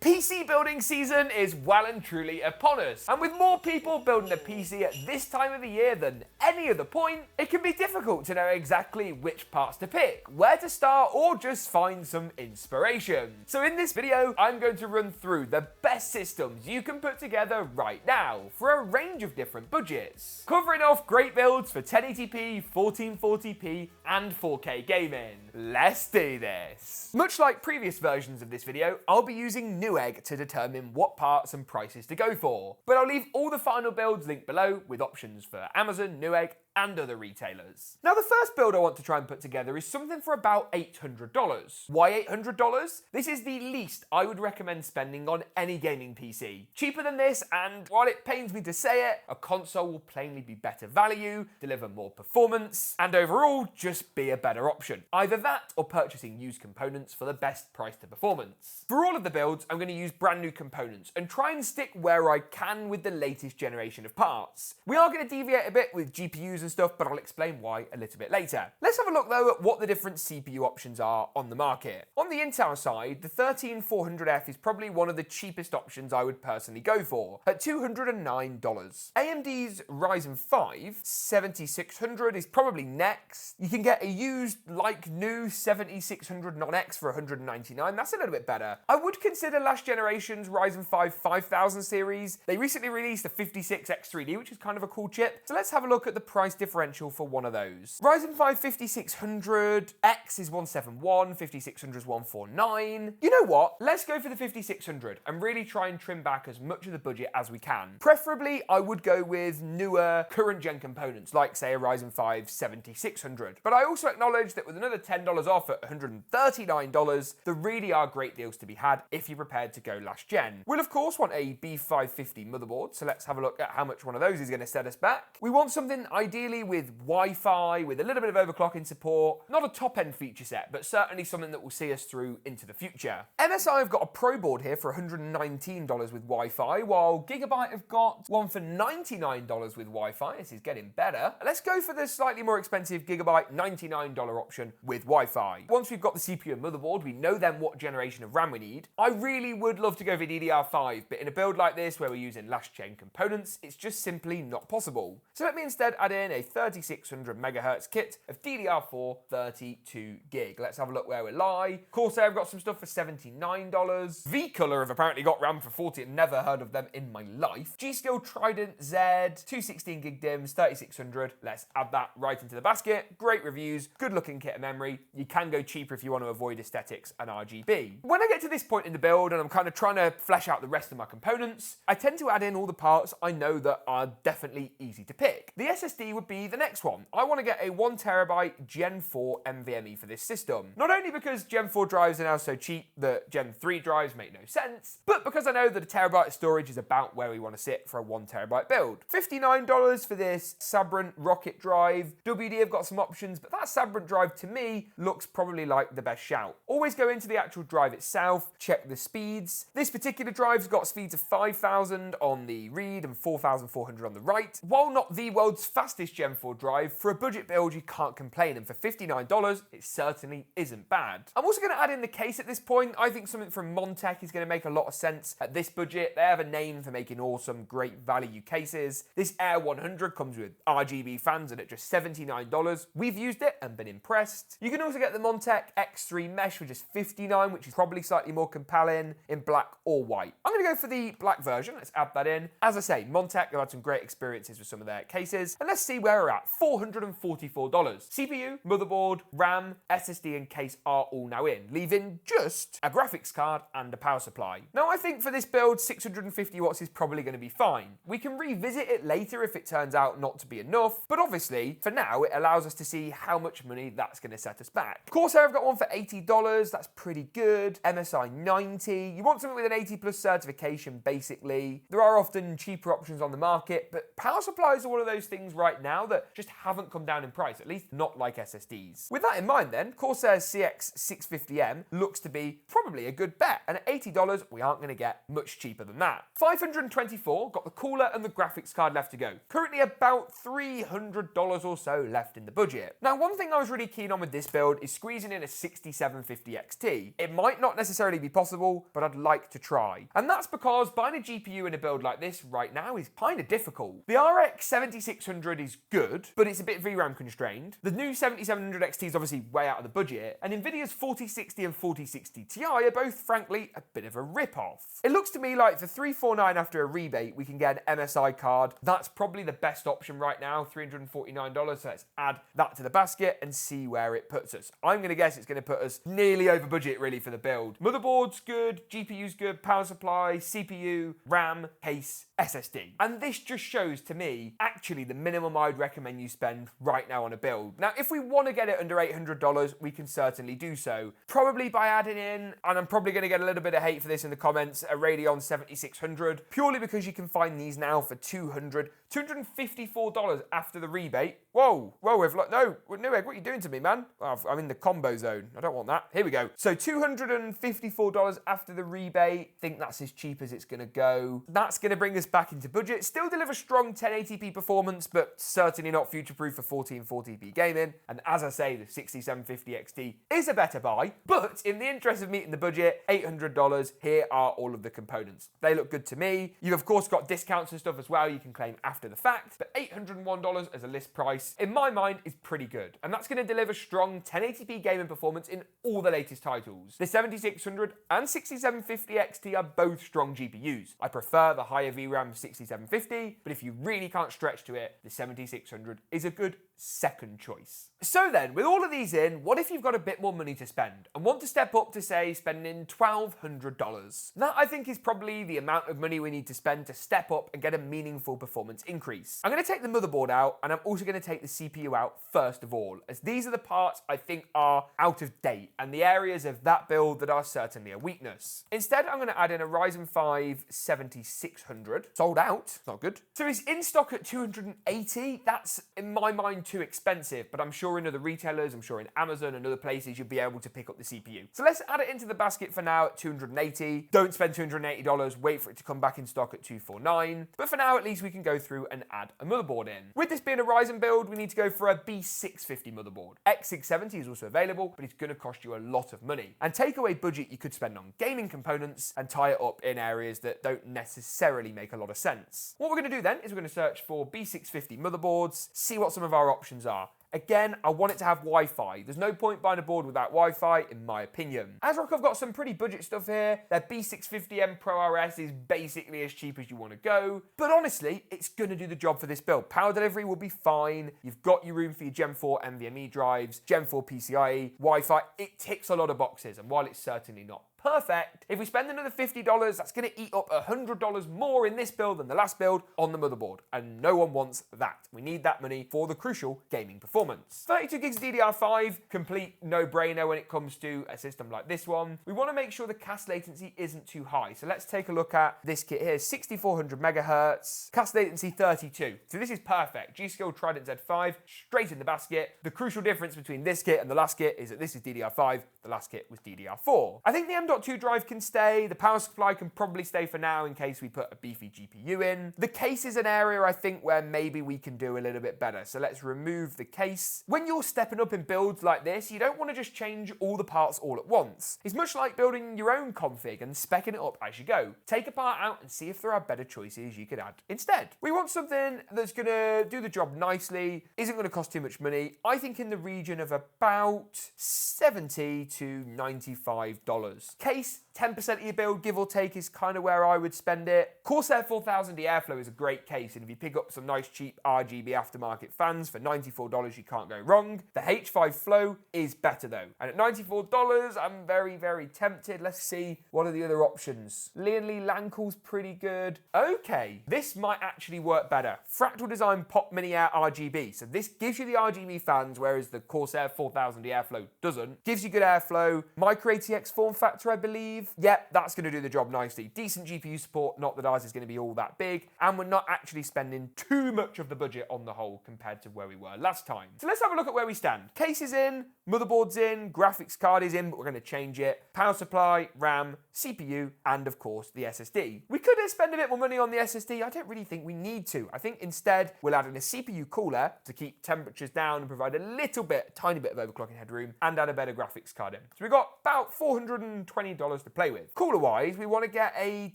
PC building season is well and truly upon us, and with more people building a PC at this time of the year than any other point, it can be difficult to know exactly which parts to pick, where to start, or just find some inspiration. So in this video, I'm going to run through the best systems you can put together right now for a range of different budgets, covering off great builds for 1080p, 1440p, and 4K gaming. Let's do this! Much like previous versions of this video, I'll be using Newegg to determine what parts and prices to go for, but I'll leave all the final builds linked below with options for Amazon, Newegg, and other retailers. Now, the first build I want to try and put together is something for about $800. Why $800? This is the least I would recommend spending on any gaming PC. Cheaper than this, and while it pains me to say it, a console will plainly be better value, deliver more performance, and overall just be a better option. Either that or purchasing used components for the best price to performance. For all of the builds, I'm going to use brand new components and try and stick where I can with the latest generation of parts. We are going to deviate a bit with GPUs and stuff, but I'll explain why a little bit later. Let's have a look though at what the different CPU options are on the market. On the Intel side, the 13400F is probably one of the cheapest options I would personally go for, at $209. AMD's Ryzen 5 7600 is probably next. You can get a used, like new 7600 Non-X for $199. That's a little bit better. I would consider last generation's Ryzen 5 5000 series. They recently released a 56X3D, which is kind of a cool chip. So let's have a look at the price differential for one of those. Ryzen 5 5600X is 171, 5600 is 149. You know what? Let's go for the 5600 and really try and trim back as much of the budget as we can. Preferably, I would go with newer current gen components, like say a Ryzen 5 7600. But I also acknowledge that with another $10 off at $139, there really are great deals to be had if you're prepared to go last gen. We'll of course want a B550 motherboard, so let's have a look at how much one of those is going to set us back. We want something ideally with Wi-Fi, with a little bit of overclocking support. Not a top-end feature set, but certainly something that will see us through into the future. MSI have got a Pro board here for $119 with Wi-Fi, while Gigabyte have got one for $99 with Wi-Fi. This is getting better. Let's go for the slightly more expensive Gigabyte $99 option with Wi-Fi. Once we've got the CPU and motherboard, we know then what generation of RAM we need. I really would love to go for DDR5, but in a build like this where we're using last-gen components, it's just simply not possible. So let me instead add in a 3600 MHz kit of DDR4 32 gig. Let's have a look where we lie. Corsair have got some stuff for $79. V-Color have apparently got RAM for $40. Never heard of them in my life. G.SKILL TridentZ, 216 gig DIMMs, 3600. Let's add that right into the basket. Great reviews, good looking kit of memory. You can go cheaper if you want to avoid aesthetics and RGB. When I get to this point in the build and I'm kind of trying to flesh out the rest of my components, I tend to add in all the parts I know that are definitely easy to pick. The SSD would be the next one. I want to get a 1TB Gen 4 NVMe for this system. Not only because Gen 4 drives are now so cheap that Gen 3 drives make no sense, but because I know that a terabyte of storage is about where we want to sit for a 1TB build. $59 for this SABRENT Rocket drive. WD have got some options, but that SABRENT drive to me looks probably like the best shout. Always go into the actual drive itself, check the speeds. This particular drive's got speeds of 5,000 on the read and 4,400 on the write. While not the world's fastest Gen 4 drive, for a budget build you can't complain, and for $59 it certainly isn't bad. I'm also going to add in the case at this point. I think something from Montech is going to make a lot of sense at this budget. They have a name for making awesome, great value cases. This Air 100 comes with RGB fans and at just $79. We've used it and been impressed. You can also get the Montech X3 Mesh for just $59, which is probably slightly more compelling in black or white. I'm going to go for the black version. Let's add that in. As I say, Montech have had some great experiences with some of their cases, and let's see where we're at. $444. CPU, motherboard, RAM, SSD and case are all now in, leaving just a graphics card and a power supply. Now I think for this build 650 watts is probably going to be fine. We can revisit it later if it turns out not to be enough, but obviously for now it allows us to see how much money that's going to set us back. Corsair have got one for $80, that's pretty good. MSI 90, you want something with an 80 plus certification basically. There are often cheaper options on the market, but power supplies are one of those things right now now that just haven't come down in price, at least not like SSDs. With that in mind then, Corsair CX650M looks to be probably a good bet, and at $80 we aren't going to get much cheaper than that. 524 got the cooler and the graphics card left to go. Currently about $300 or so left in the budget. Now one thing I was really keen on with this build is squeezing in a 6750 XT. It might not necessarily be possible, but I'd like to try. And that's because buying a GPU in a build like this right now is kind of difficult. The RX 7600 is good, but it's a bit VRAM constrained. The new 7700 XT is obviously way out of the budget, and Nvidia's 4060 and 4060 Ti are both frankly a bit of a rip-off. It looks to me like for $349 after a rebate we can get an MSI card. That's probably the best option right now, $349, so let's add that to the basket and see where it puts us. I'm going to guess it's going to put us nearly over budget really for the build. Motherboard's good, GPU's good, power supply, CPU, RAM, case, SSD. And this just shows to me actually the minimum I'd recommend you spend right now on a build. Now if we want to get it under $800 we can certainly do so. Probably by adding in, and I'm probably going to get a little bit of hate for this in the comments, a Radeon 7600, purely because you can find these now for $254 after the rebate. Whoa, no, Newegg, what are you doing to me, man? Oh, I'm in the combo zone. I don't want that. Here we go. So $254 after the rebate. Think that's as cheap as it's going to go. That's going to bring us back into budget. Still deliver strong 1080p performance, but certainly not future-proof for 1440p gaming. And as I say, the 6750 XT is a better buy, but in the interest of meeting the budget, $800, here are all of the components. They look good to me. You've of course got discounts and stuff as well you can claim after the fact, but $801 as a list price, in my mind, is pretty good. And that's going to deliver strong 1080p gaming performance in all the latest titles. The 7600 and 6750 XT are both strong GPUs. I prefer the higher VRAM 6750, but if you really can't stretch to it, the 7600 is a good second choice. So then, with all of these in, what if you've got a bit more money to spend and want to step up to, say, spending $1,200? That, I think, is probably the amount of money we need to spend to step up and get a meaningful performance increase. I'm going to take the motherboard out, and I'm also going to take the CPU out first of all, as these are the parts I think are out of date and the areas of that build that are certainly a weakness. Instead, I'm going to add in a Ryzen 5 7600. Sold out. It's not good. So it's in stock at $280. That's, in my mind, too expensive, but I'm sure in other retailers, I'm sure in Amazon and other places, you'll be able to pick up the CPU. So let's add it into the basket for now at $280. Don't spend $280, wait for it to come back in stock at $249. But for now, at least we can go through and add a motherboard in. With this being a Ryzen build, we need to go for a B550 motherboard. X670 is also available, but it's going to cost you a lot of money. And take away budget you could spend on gaming components and tie it up in areas that don't necessarily make a lot of sense. What we're going to do then is we're going to search for B650 motherboards, see what some of our options are. Again, I want it to have Wi-Fi. There's no point buying a board without Wi-Fi, in my opinion. ASRock have got some pretty budget stuff here. Their B650M Pro RS is basically as cheap as you want to go. But honestly, it's going to do the job for this build. Power delivery will be fine. You've got your room for your Gen 4 NVMe drives, Gen 4 PCIe, Wi-Fi. It ticks a lot of boxes, and while it's certainly not perfect, if we spend another $50, that's going to eat up $100 more in this build than the last build on the motherboard, and no one wants that. We need that money for the crucial gaming performance. 32 gigs DDR5, complete no-brainer when it comes to a system like this one. We want to make sure the cast latency isn't too high, so let's take a look at this kit here. 6400 megahertz, cast latency 32. So this is perfect. G.SKILL Trident Z5, straight in the basket. The crucial difference between this kit and the last kit is that this is DDR5, the last kit was DDR4. I think the M.2 drive can stay, the power supply can probably stay for now in case we put a beefy GPU in. The case is an area I think where maybe we can do a little bit better, so let's remove the case. When you're stepping up in builds like this, you don't want to just change all the parts all at once. It's much like building your own config and speccing it up as you go. Take a part out and see if there are better choices you could add instead. We want something that's going to do the job nicely, isn't going to cost too much money. I think in the region of about $70 to $95. Case, 10% of your build, give or take, is kind of where I would spend it. Corsair 4000 Airflow is a great case, and if you pick up some nice cheap RGB aftermarket fans for $94, you can't go wrong. The H5 Flow is better though, and at $94, I'm very, very tempted. Let's see, what are the other options? Lian Li Lankel's pretty good. Okay, this might actually work better. Fractal Design Pop Mini Air RGB, so this gives you the RGB fans, whereas the Corsair 4000 Airflow doesn't. Gives you good airflow. Micro ATX form factor, I believe. believe, yep, that's going to do the job nicely. Decent GPU support, not that ours is going to be all that big, and we're not actually spending too much of the budget on the whole compared to where we were last time. So let's have a look at where we stand. Case is in, motherboard's in, graphics card is in, but we're going to change it. Power supply, RAM, CPU, and of course the SSD. We could spend a bit more money on the SSD. I don't really think we need to. I think instead we'll add in a CPU cooler to keep temperatures down and provide a little bit, a tiny bit of overclocking headroom, and add a better graphics card in. So we've got about $420 to play with. Cooler-wise, we want to get a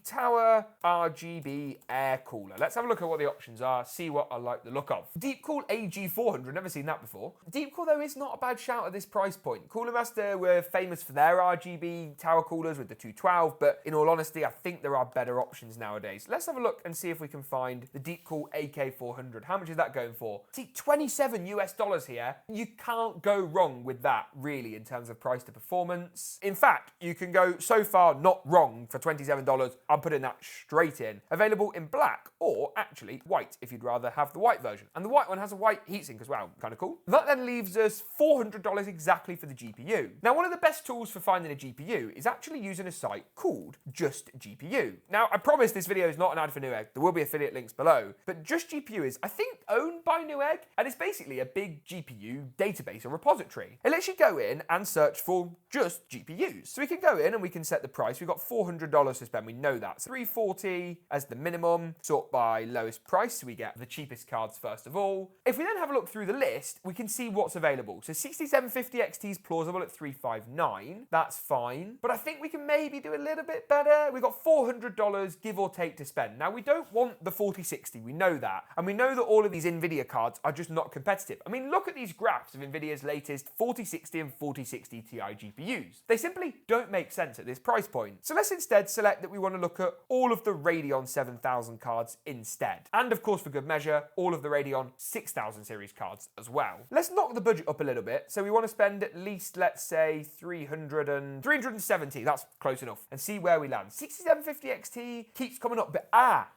Tower RGB air cooler. Let's have a look at what the options are, see what I like the look of. DeepCool AK400, never seen that before. DeepCool, though, is not a bad shout at this price point. Cooler Master were famous for their RGB tower coolers with the 212, but in all honesty, I think there are better options nowadays. Let's have a look and see if we can find the DeepCool AK400. How much is that going for? See, $27 US here. You can't go wrong with that, really, in terms of price to performance. In fact, you can go so far not wrong for $27. I'm putting that straight in. Available in black, or actually white, if you'd rather have the white version. And the white one has a white heatsink as well. Kind of cool. That then leaves us $400 exactly for the GPU. Now, one of the best tools for finding a GPU is actually using a site called Just GPU. Now, I promise this video is not an ad for Newegg. There will be affiliate links below. But Just GPU is, I think, owned by Newegg, and it's basically a big GPU database or repository. It lets you go in and search for just GPUs. So we can go in and we can set the price. We've got $400 to spend. We know that. So $340 as the minimum. Sort by lowest price, so we get the cheapest cards first of all. If we then have a look through the list, we can see what's available. So 6750 XT is plausible at $359. That's fine. But I think we can maybe do a little bit better. We've got $400 give or take to spend. Now, we don't want the 4060. We know that. And we know that all of these NVIDIA cards are just not competitive. I mean, look at these graphs of NVIDIA's latest 4060 and 4060 Ti GPUs. They simply don't make sense at this price point. So let's instead select that we want to look at all of the Radeon 7000 cards instead. And of course, for good measure, all of the Radeon 6000 series cards as well. Let's knock the budget up a little bit. So we want to spend at least, let's say, 370. That's close enough. And see where we land. 6750 XT keeps coming up, but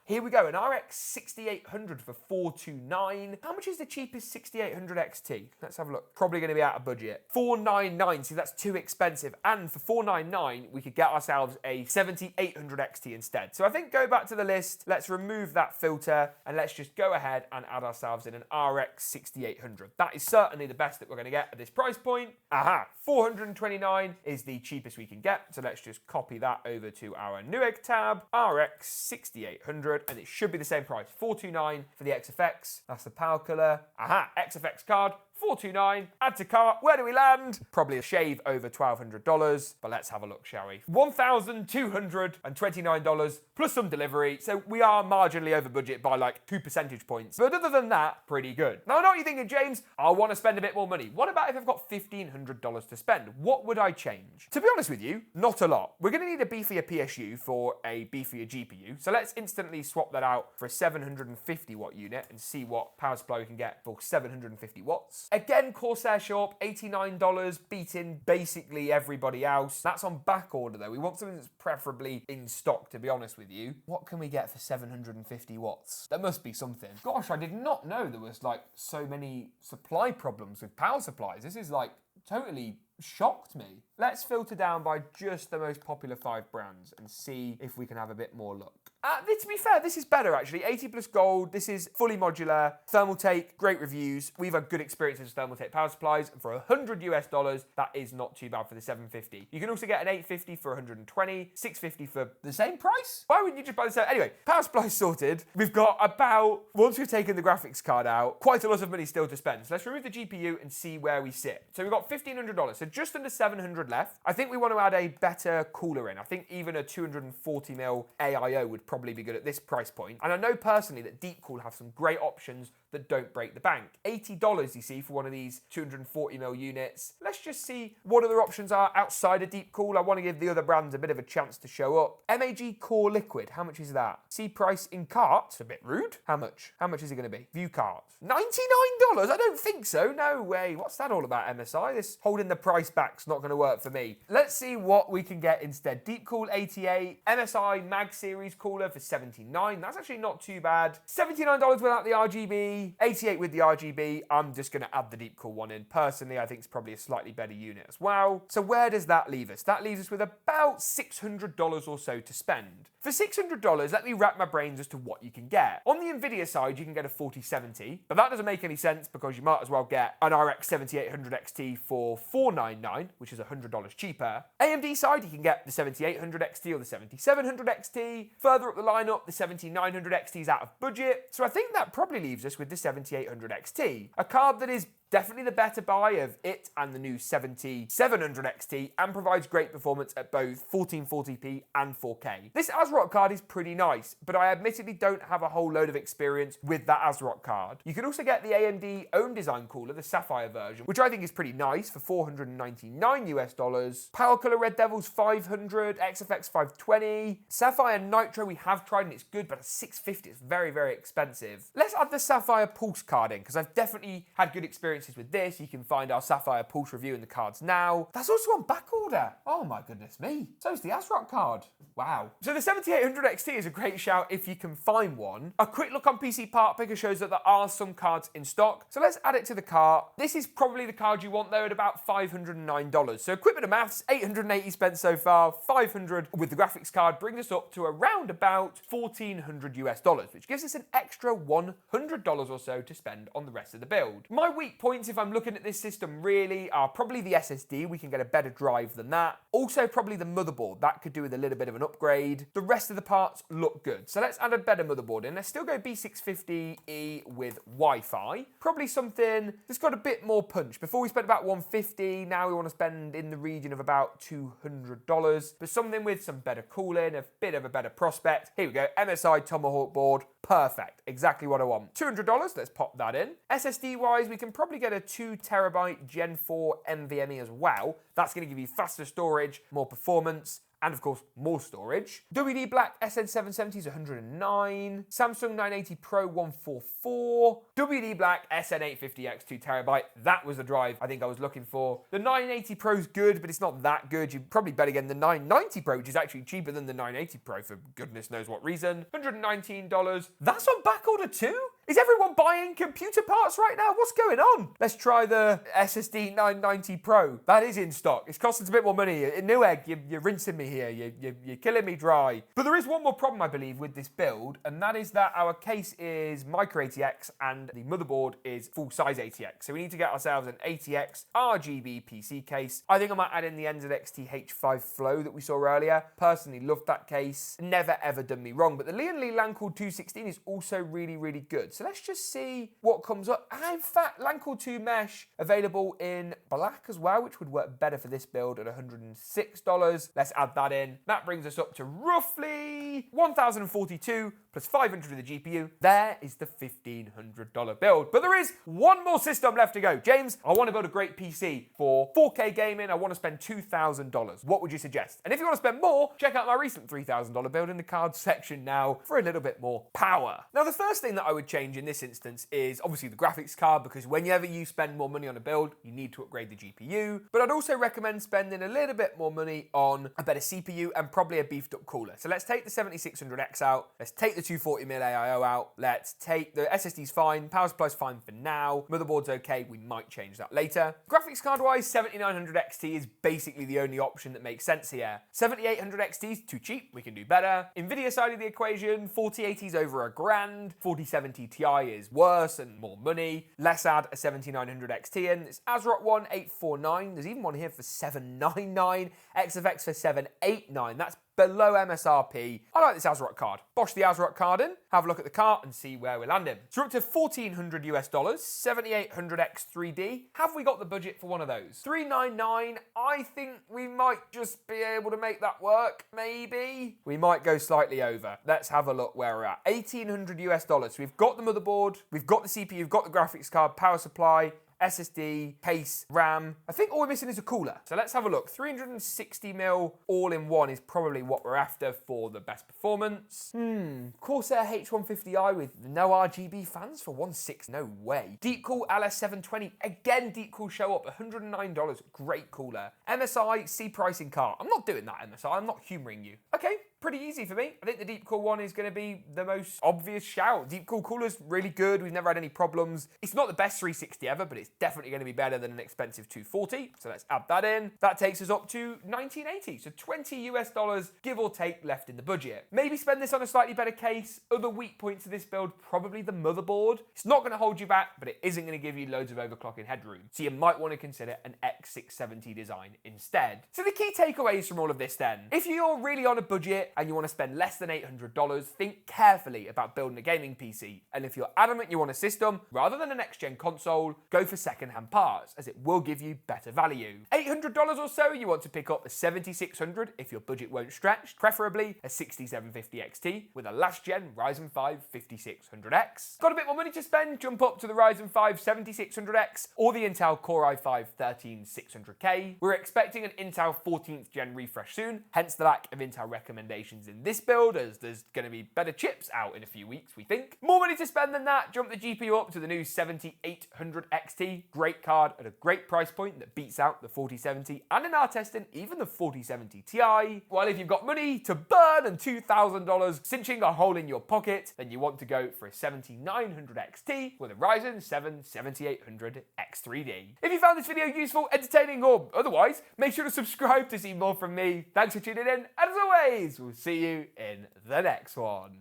here we go. An RX 6800 for $429. How much is the cheapest 6800 XT? Let's have a look. Probably going to be out of budget. $499. See, that's too expensive. And for $499, we could get ourselves a 7800 XT instead. So I think go back to the list. Let's remove that filter and let's just go ahead and add ourselves in an RX 6800. That is certainly the best that we're going to get at this price point. $429 is the cheapest we can get. So let's just copy that over to our Newegg tab, RX 6800, and it should be the same price. $429 for the XFX. That's the power cooler. XFX card. $429, add to cart. Where do we land? Probably a shave over $1,200, but let's have a look, shall we? $1,229 plus some delivery, so we are marginally over budget by like 2 percentage points. But other than that, pretty good. Now, I know what you're thinking, James. I want to spend a bit more money. What about if I've got $1,500 to spend? What would I change? To be honest with you, not a lot. We're going to need a beefier PSU for a beefier GPU, so let's instantly swap that out for a 750 watt unit and see what power supply we can get for 750 watts. Again, Corsair shop, $89, beating basically everybody else. That's on back order though. We want something that's preferably in stock, to be honest with you. What can we get for 750 watts? There must be something. Gosh, I did not know there was like so many supply problems with power supplies. This is like totally shocked me. Let's filter down by just the most popular 5 brands and see if we can have a bit more luck. To be fair, this is better actually. 80 plus gold, this is fully modular. Thermaltake, great reviews. We've had good experiences with Thermaltake power supplies. And for $100 US, that is not too bad for the 750. You can also get an 850 for 120, 650 for the same price. Why wouldn't you just buy the same? Anyway, power supply sorted. We've got about, once we've taken the graphics card out, quite a lot of money still to spend. So let's remove the GPU and see where we sit. So we've got $1,500, so just under 700 left. I think we want to add a better cooler in. I think even a 240mm AIO would probably be good at this price point. And I know personally that DeepCool have some great options that don't break the bank. $80, you see, for one of these 240mm units. Let's just see what other options are outside of DeepCool. I want to give the other brands a bit of a chance to show up. MAG Core Liquid, how much is that? See price in cart, it's a bit rude. How much? How much is it going to be? View cart. $99? I don't think so, no way. What's that all about, MSI? This holding the price price back's not going to work for me. Let's see what we can get instead. DeepCool 88, MSI Mag Series cooler for $79. That's actually not too bad. $79 without the RGB, $88 with the RGB. I'm just going to add the DeepCool one in. Personally, I think it's probably a slightly better unit as well. So where does that leave us? That leaves us with about $600 or so to spend. For $600, let me wrap my brains as to what you can get. On the Nvidia side, you can get a 4070, but that doesn't make any sense because you might as well get an RX 7800 XT for $499, which is $100 cheaper. AMD side, you can get the 7800 XT or the 7700 XT. Further up the lineup, the 7900 XT is out of budget, so I think that probably leaves us with the 7800 XT, a card that is definitely the better buy of it and the new 7700 XT and provides great performance at both 1440p and 4K. This ASRock card is pretty nice, but I admittedly don't have a whole load of experience with that ASRock card. You can also get the AMD own design cooler, the Sapphire version, which I think is pretty nice for $499 US. Power Color Red Devils 500, XFX 520. Sapphire Nitro we have tried and it's good, but at $650 it's very, very expensive. Let's add the Sapphire Pulse card in because I've definitely had good experience with this. You can find our Sapphire Pulse review in the cards now. That's also on back order. Oh my goodness me. So is the ASRock card. Wow. So the 7800 XT is a great shout if you can find one. A quick look on PC Part Picker shows that there are some cards in stock. So let's add it to the cart. This is probably the card you want though at about $509. So quick bit of maths, 880 spent so far, 500 with the graphics card brings us up to around about $1,400 US, which gives us an extra $100 or so to spend on the rest of the build. My weak point points, if I'm looking at this system, really are probably the SSD. We can get a better drive than that. Also, probably the motherboard. That could do with a little bit of an upgrade. The rest of the parts look good. So let's add a better motherboard in. Let's still go B650E with Wi-Fi. Probably something that's got a bit more punch. Before we spent about $150, now we want to spend in the region of about $200. But something with some better cooling, a bit of a better prospect. Here we go, MSI Tomahawk board. Perfect, exactly what I want. $200, let's pop that in. SSD-wise, we can probably get a 2TB Gen 4 NVMe as well. That's going to give you faster storage, more performance, and of course, more storage. WD Black SN770 is $109. Samsung 980 Pro 144. WD Black SN850X 2TB. That was the drive I think I was looking for. The 980 Pro is good, but it's not that good. You'd probably better get the 990 Pro, which is actually cheaper than the 980 Pro for goodness knows what reason. $119. That's on back order too? Is everyone buying computer parts right now? What's going on? Let's try the SSD 990 Pro. That is in stock. It's costing us a bit more money. Newegg, you're rinsing me here. You're killing me dry. But there is one more problem, I believe, with this build, and that is that our case is micro ATX and the motherboard is full-size ATX. So we need to get ourselves an ATX RGB PC case. I think I might add in the NZXT H5 Flow that we saw earlier. Personally, loved that case. Never, ever done me wrong. But the Lian Li Lancool 216 is also really, really good. So let's just see what comes up. And in fact, Lancool 2 Mesh available in black as well, which would work better for this build at $106. Let's add that in. That brings us up to roughly $1,042 plus 500 of the GPU. There is the $1,500 build. But there is one more system left to go. James, I want to build a great PC for 4K gaming. I want to spend $2,000. What would you suggest? And if you want to spend more, check out my recent $3,000 build in the cards section now for a little bit more power. Now, the first thing that I would change in this instance is obviously the graphics card, because whenever you spend more money on a build, you need to upgrade the GPU. But I'd also recommend spending a little bit more money on a better CPU and probably a beefed up cooler. So let's take the 7600X out. Let's take the 240mm AIO out. Let's take the SSD's fine. Power supply's fine for now. Motherboard's okay. We might change that later. Graphics card wise, 7900 XT is basically the only option that makes sense here. 7800 XT is too cheap. We can do better. Nvidia side of the equation, 4080 is over $1,000. 4070 Ti is worse and more money. Let's add a 7900 XT in. It's ASRock one 849. There's even one here for 799. XFX for 789. That's below MSRP. I like this ASRock card. Bosh the ASRock card in, have a look at the cart and see where we're landing. So we're up to $1,400 US, 7800X3D. Have we got the budget for one of those? $399. I think we might just be able to make that work, maybe. We might go slightly over. Let's have a look where we're at. $1,800 US. So we've got the motherboard, we've got the CPU, we've got the graphics card, power supply, SSD, case, RAM. I think all we're missing is a cooler. So let's have a look. 360mm all-in-one is probably what we're after for the best performance. Corsair H150i with no RGB fans for 1.6, no way. DeepCool LS520, again DeepCool show up, $109, great cooler. MSI C pricing card. I'm not doing that, MSI, I'm not humouring you. Okay, pretty easy for me. I think the DeepCool one is going to be the most obvious shout. DeepCool cooler's really good. We've never had any problems. It's not the best 360 ever, but it's definitely going to be better than an expensive 240. So let's add that in. That takes us up to 1980. So $20 US, give or take, left in the budget. Maybe spend this on a slightly better case. Other weak points of this build, probably the motherboard. It's not going to hold you back, but it isn't going to give you loads of overclocking headroom. So you might want to consider an X670 design instead. So the key takeaways from all of this then. If you're really on a budget and you want to spend less than $800, think carefully about building a gaming PC. And if you're adamant you want a system, rather than a next-gen console, go for second-hand parts, as it will give you better value. $800 or so, you want to pick up a 7600 if your budget won't stretch, preferably a 6750 XT with a last-gen Ryzen 5 5600X. Got a bit more money to spend? Jump up to the Ryzen 5 7600X or the Intel Core i5-13600K. We're expecting an Intel 14th gen refresh soon, hence the lack of Intel recommendations in this build, as there's going to be better chips out in a few weeks, we think. More money to spend than that, jump the GPU up to the new 7800 XT. Great card at a great price point that beats out the 4070 and in our testing, even the 4070 Ti. While if you've got money to burn and $2,000 cinching a hole in your pocket, then you want to go for a 7900 XT with a Ryzen 7 7800 X3D. If you found this video useful, entertaining, or otherwise, make sure to subscribe to see more from me. Thanks for tuning in, and as always, we'll see you in the next one.